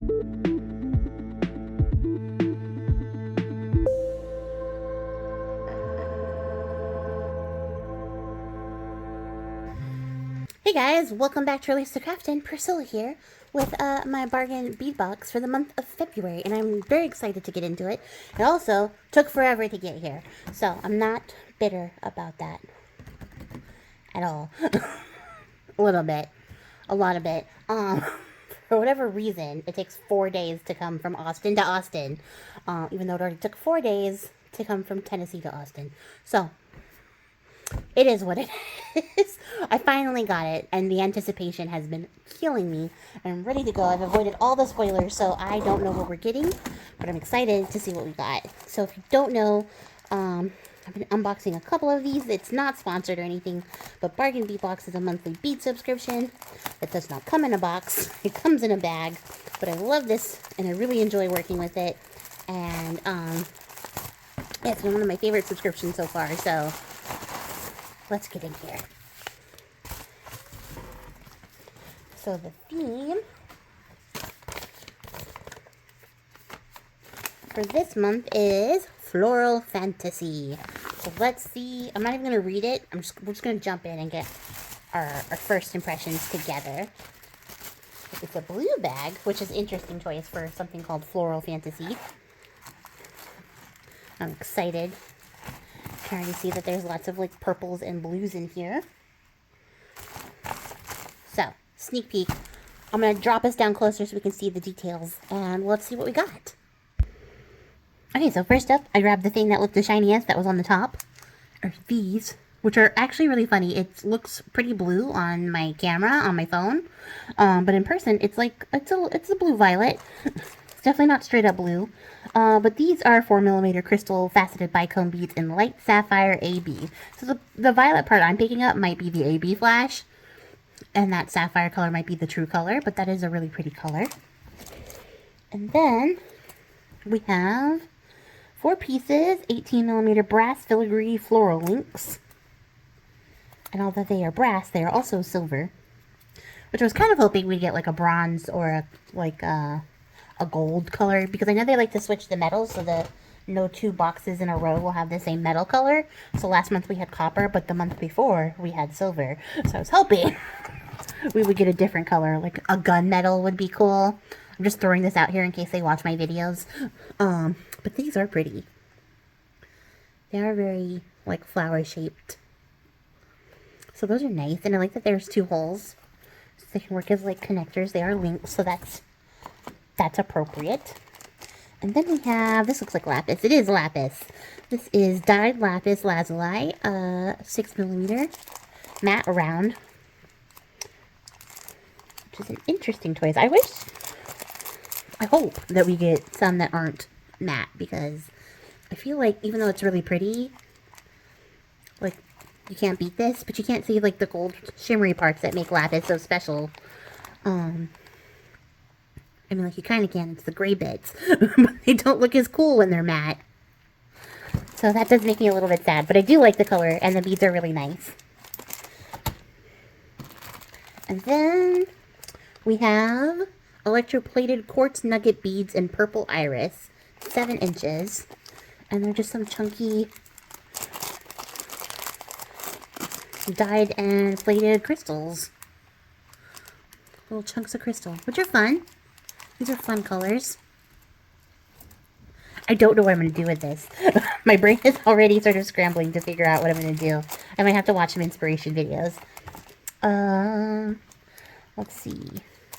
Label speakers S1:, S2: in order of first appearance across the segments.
S1: Hey guys, welcome back to Release the Craftin. Priscilla here with my Bargain Bead Box for the month of February, and I'm very excited to get into it. It also took forever to get here, so I'm not bitter about that at all. A little bit, a lot of it. For whatever reason, it takes 4 days to come from Austin to Austin, even though it already took 4 days to come from Tennessee to Austin. So it is what it is. I finally got it, and the anticipation has been killing me. I'm ready to go. I've avoided all the spoilers, so I don't know what we're getting, but I'm excited to see what we got. So if you don't know, I've been unboxing a couple of these. It's not sponsored or anything, but Bargain Bead Box is a monthly bead subscription. It does not come in a box. It comes in a bag, but I love this, and I really enjoy working with it. And yeah, it's been one of my favorite subscriptions so far, so let's get in here. So the theme for this month is Floral Fantasy. So let's see. I'm not even going to read it. We're just going to jump in and get our first impressions together. It's a blue bag, which is an interesting choice for something called Floral Fantasy. I'm excited. Trying to see that there's lots of like purples and blues in here. So, sneak peek. I'm going to drop us down closer so we can see the details, and let's see what we got. Okay, so first up, I grabbed the thing that looked the shiniest that was on the top. Or these, which are actually really funny. It looks pretty blue on my camera, on my phone. But in person, it's like, it's a blue violet. It's definitely not straight up blue. But these are 4mm crystal faceted bicone beads in light sapphire AB. So the violet part I'm picking up might be the AB flash. And that sapphire color might be the true color. But that is a really pretty color. And then we have 4 pieces, 18mm brass filigree floral links. And although they are brass, they are also silver. Which I was kind of hoping we'd get like a bronze or a gold color, because I know they like to switch the metals, so that no 2 boxes in a row will have the same metal color. So last month we had copper, but the month before we had silver. So I was hoping we would get a different color, like a gunmetal would be cool. I'm just throwing this out here in case they watch my videos. But these are pretty. They are very like flower shaped. So those are nice, and I like that there's 2 holes, so they can work as like connectors. They are linked, so that's appropriate. And then we have, this looks like lapis. It is lapis. This is dyed lapis lazuli, 6mm matte round, which is an interesting choice. I hope that we get some that aren't matte, because I feel like even though it's really pretty, like, you can't beat this, but you can't see like the gold shimmery parts that make lapis so special. I mean, like, you kind of can. It's the gray bits. But they don't look as cool when they're matte. So that does make me a little bit sad. But I do like the color, and the beads are really nice. And then we have electroplated quartz nugget beads in purple iris. 7 inches. And they're just some chunky dyed and plated crystals. Little chunks of crystal, which are fun. These are fun colors. I don't know what I'm going to do with this. My brain is already sort of scrambling to figure out what I'm going to do. I might have to watch some inspiration videos. Let's see.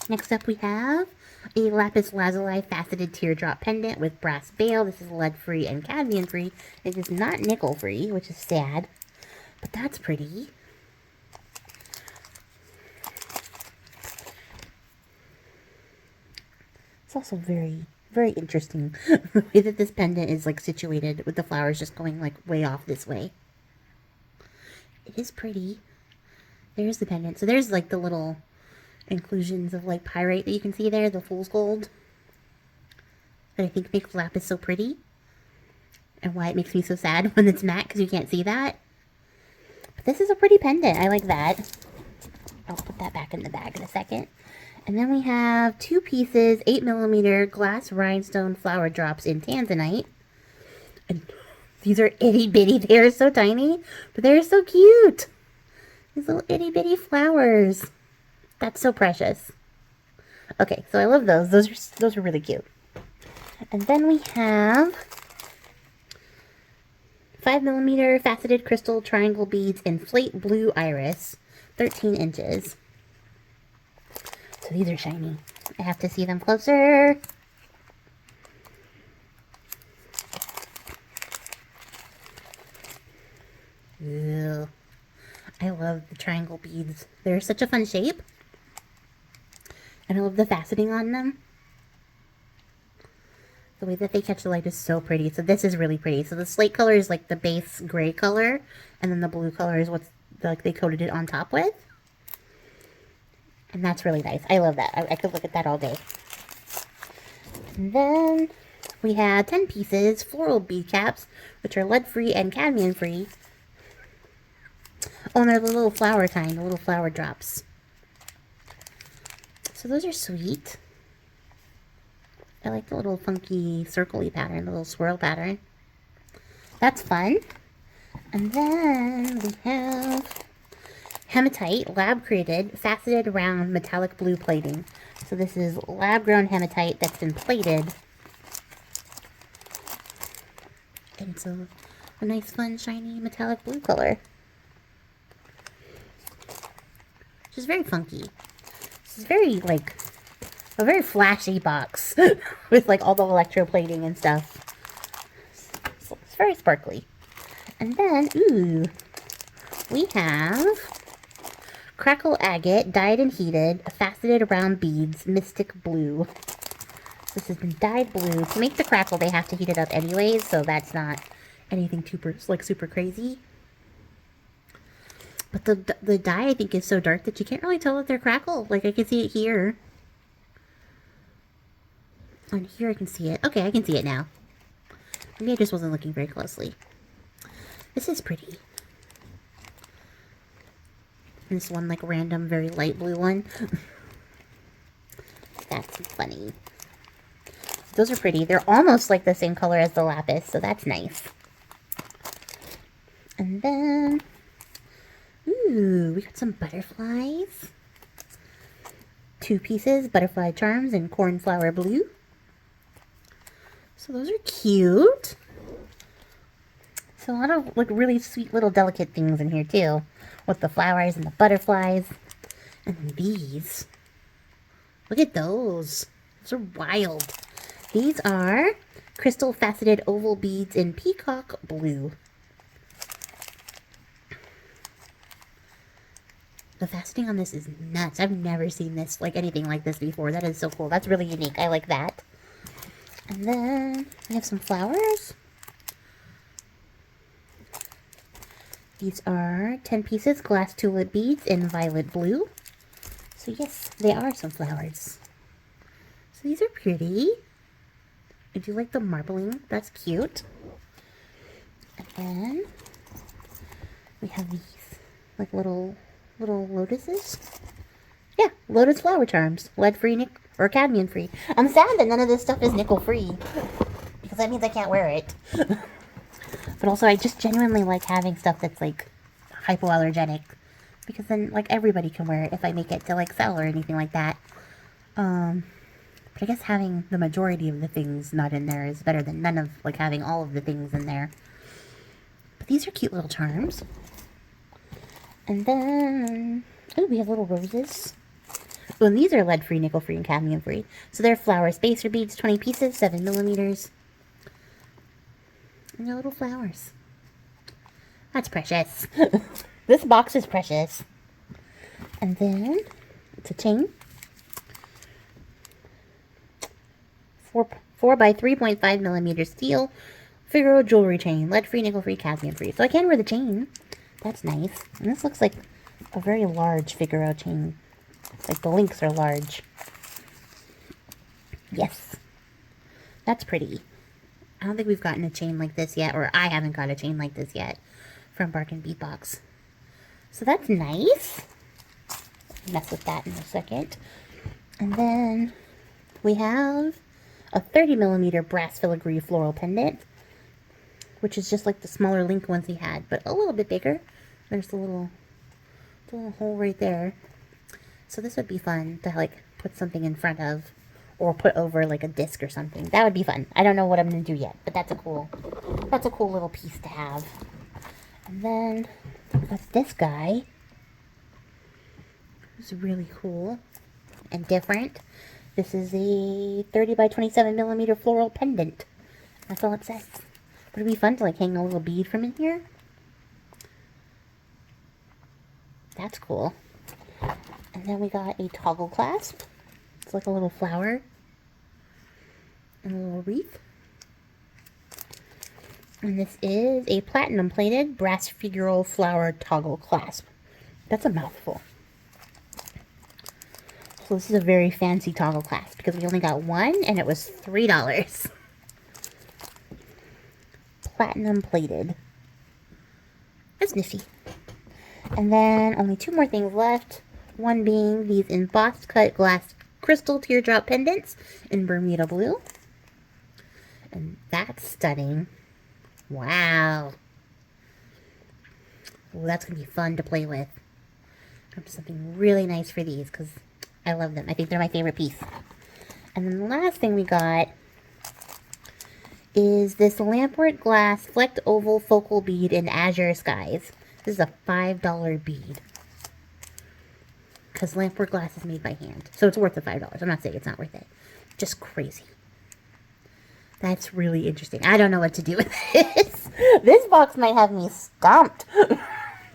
S1: Next up we have a lapis lazuli faceted teardrop pendant with brass bail. This is lead-free and cadmium-free. It is not nickel-free, which is sad. But that's pretty. It's also very, very interesting the way that this pendant is like situated, with the flowers just going like way off this way. It is pretty. There's the pendant. So there's like the little inclusions of like pyrite that you can see there, the fool's gold, that I think makes lapis so pretty, and why it makes me so sad when it's matte, because you can't see that. But this is a pretty pendant. I like that. I'll put that back in the bag in a second. And then we have 2 pieces, 8mm glass rhinestone flower drops in tanzanite. And these are itty bitty. They are so tiny, but they're so cute. These little itty bitty flowers. That's so precious. Okay, so I love those. Those are really cute. And then we have 5mm faceted crystal triangle beads in Flate Blue Iris, 13 inches. So these are shiny. I have to see them closer. Ew. I love the triangle beads. They're such a fun shape. And I love the faceting on them. The way that they catch the light is so pretty. So this is really pretty. So the slate color is like the base gray color. And then the blue color is what's like they coated it on top with. And that's really nice. I love that. I could look at that all day. And then we have 10 pieces, floral bead caps, which are lead-free and cadmium-free. Oh, and they're the little flower kind, the little flower drops. So those are sweet. I like the little funky circle-y pattern, the little swirl pattern. That's fun. And then we have hematite, lab-created, faceted round metallic blue plating. So this is lab-grown hematite that's been plated. And it's a nice, fun, shiny, metallic blue color. Which is very funky. This is very, like, a very flashy box with, like, all the electroplating and stuff. So it's very sparkly. And then, ooh, we have Crackle Agate, dyed and heated, faceted round beads, Mystic Blue. This has been dyed blue. To make the crackle, they have to heat it up anyways, so that's not anything super crazy. But the dye, I think, is so dark that you can't really tell that they're crackle. Like, I can see it here. On here, I can see it. Okay, I can see it now. Maybe I just wasn't looking very closely. This is pretty. And this one, like, random, very light blue one. That's funny. Those are pretty. They're almost like the same color as the lapis, so that's nice. And then, ooh, we got some butterflies. 2 pieces, butterfly charms in cornflower blue. So those are cute. So a lot of, like, really sweet little delicate things in here too, with the flowers and the butterflies. And then these. Look at those. Those are wild. These are crystal faceted oval beads in peacock blue. The faceting on this is nuts. I've never seen this, like, anything like this before. That is so cool. That's really unique. I like that. And then we have some flowers. These are 10 pieces glass tulip beads in violet blue. So yes, they are some flowers. So these are pretty. I do like the marbling. That's cute. And then we have these, like, little lotuses. Yeah, lotus flower charms. Lead-free or cadmium-free. I'm sad that none of this stuff is nickel-free, because that means I can't wear it. But also, I just genuinely like having stuff that's, like, hypoallergenic, because then, like, everybody can wear it if I make it to, like, sell or anything like that. But I guess having the majority of the things not in there is better than none of, like, having all of the things in there. But these are cute little charms. And then, oh, we have little roses. Oh, and these are lead-free, nickel-free, and cadmium-free. So they're flower spacer beads, 20 pieces, 7mm. And they're little flowers. That's precious. This box is precious. And then, it's a chain. 4 by 3.5mm steel Figaro jewelry chain. Lead-free, nickel-free, cadmium-free. So I can wear the chain. That's nice. And this looks like a very large Figaro chain. Like, the links are large. Yes. That's pretty. I don't think we've gotten a chain like this yet, or I haven't got a chain like this yet from Bargain Bead Box. So that's nice. Mess with that in a second. And then we have a 30mm brass filigree floral pendant, which is just like the smaller link ones he had, but a little bit bigger. There's a little hole right there. So this would be fun to like put something in front of, or put over like a disc or something. That would be fun. I don't know what I'm gonna do yet, but that's a cool little piece to have. And then what's this guy? It's really cool and different. This is a 30 by 27mm floral pendant. That's all it says. Would it be fun to like hang a little bead from in here? That's cool. And then we got a toggle clasp. It's like a little flower and a little wreath. And this is a platinum plated brass figural flower toggle clasp. That's a mouthful. So this is a very fancy toggle clasp because we only got one and it was $3. Platinum plated. That's nifty. And then only two more things left. One being these embossed cut glass crystal teardrop pendants in Bermuda blue. And that's stunning. Wow. Well, that's going to be fun to play with. Come to something really nice for these because I love them. I think they're my favorite piece. And then the last thing we got is this lampwork glass flecked oval focal bead in azure skies. This is a $5 bead. Because lampwork glass is made by hand. So it's worth the $5. I'm not saying it's not worth it. Just crazy. That's really interesting. I don't know what to do with this. This box might have me stumped. I'm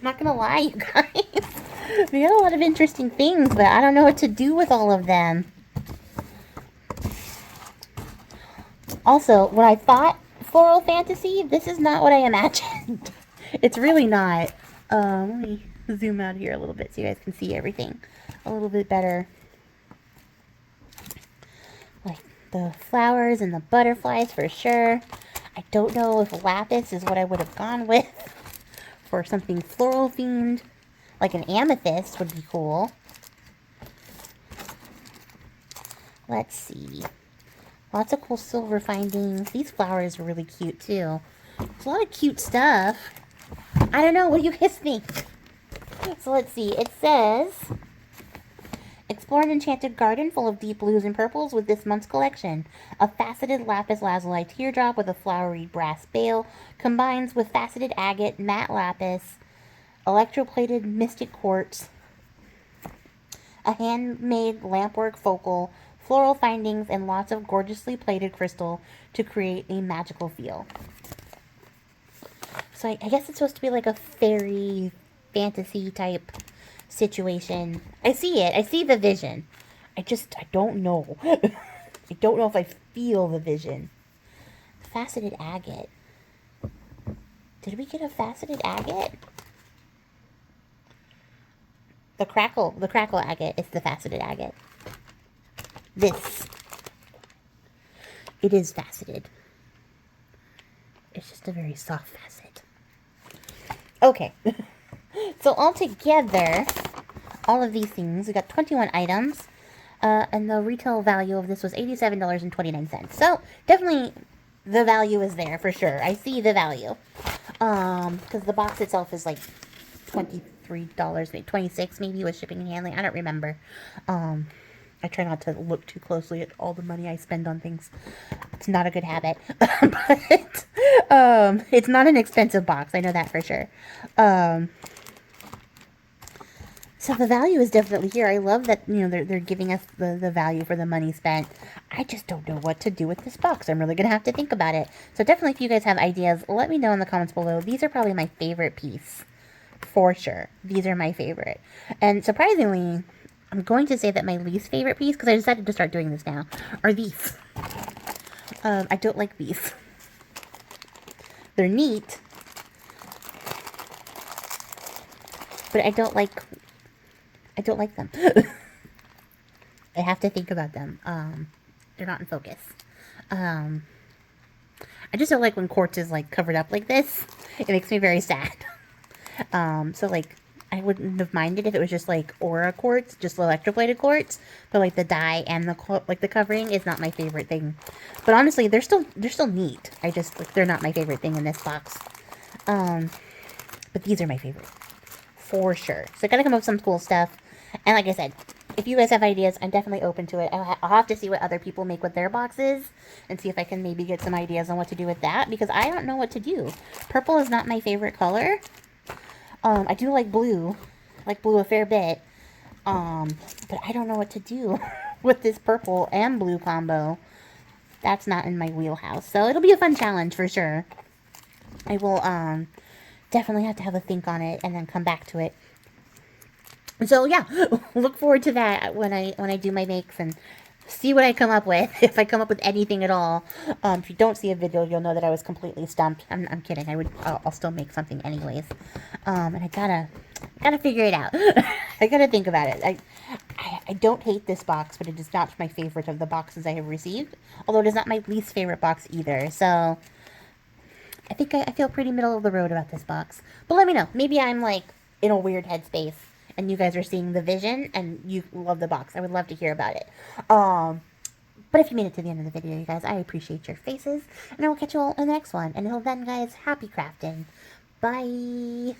S1: not going to lie, you guys. We got a lot of interesting things, but I don't know what to do with all of them. Also, when I thought floral fantasy, this is not what I imagined. It's really not. Let me zoom out here a little bit so you guys can see everything a little bit better. Like the flowers and the butterflies for sure. I don't know if lapis is what I would have gone with for something floral themed. Like an amethyst would be cool. Let's see. Lots of cool silver findings. These flowers are really cute too. There's a lot of cute stuff. I don't know. What do you guys think? So let's see. It says, explore an enchanted garden full of deep blues and purples with this month's collection. A faceted lapis lazuli teardrop with a flowery brass bale combines with faceted agate, matte lapis, electroplated mystic quartz, a handmade lampwork focal, floral findings, and lots of gorgeously plated crystal to create a magical feel. So I guess it's supposed to be like a fairy fantasy type situation. I see it. I see the vision. I don't know. I don't know if I feel the vision. Faceted agate. Did we get a faceted agate? The crackle agate is the faceted agate. This. It is faceted. It's just a very soft facet. Okay. So altogether, all of these things, we got 21 items. And the retail value of this was $87.29. So definitely the value is there for sure. I see the value. Because the box itself is like $23, maybe 26 maybe with shipping and handling. I don't remember. I try not to look too closely at all the money I spend on things. It's not a good habit. But it's not an expensive box. I know that for sure. So the value is definitely here. I love that, you know, they're giving us the value for the money spent. I just don't know what to do with this box. I'm really going to have to think about it. So definitely if you guys have ideas, let me know in the comments below. These are probably my favorite piece. For sure. These are my favorite. And surprisingly, I'm going to say that my least favorite piece, because I decided to start doing this now, are these. I don't like these. They're neat. But I don't like them. I have to think about them. They're not in focus. I just don't like when quartz is like covered up like this. It makes me very sad. So like, I wouldn't have minded if it was just like aura quartz, just electroplated quartz. But like the dye and the covering is not my favorite thing. But honestly, they're still neat. I just like they're not my favorite thing in this box. But these are my favorite for sure. So I gotta come up with some cool stuff. And like I said, if you guys have ideas, I'm definitely open to it. I'll have to see what other people make with their boxes and see if I can maybe get some ideas on what to do with that, because I don't know what to do. Purple is not my favorite color. I do like blue a fair bit. But I don't know what to do with this purple and blue combo. That's not in my wheelhouse. So it'll be a fun challenge for sure. I will definitely have to have a think on it and then come back to it. So yeah, look forward to that when I do my makes and see what I come up with, if I come up with anything at all. If you don't see a video, you'll know that I was completely stumped. I'm kidding. I'll still make something anyways. And I gotta figure it out. I gotta think about it. I don't hate this box, but it is not my favorite of the boxes I have received. Although it is not my least favorite box either. So I think I feel pretty middle of the road about this box. But let me know. Maybe I'm like in a weird headspace and you guys are seeing the vision and you love the box. I would love to hear about it. But if you made it to the end of the video, you guys, I appreciate your faces. And I will catch you all in the next one. And until then, guys, happy crafting. Bye.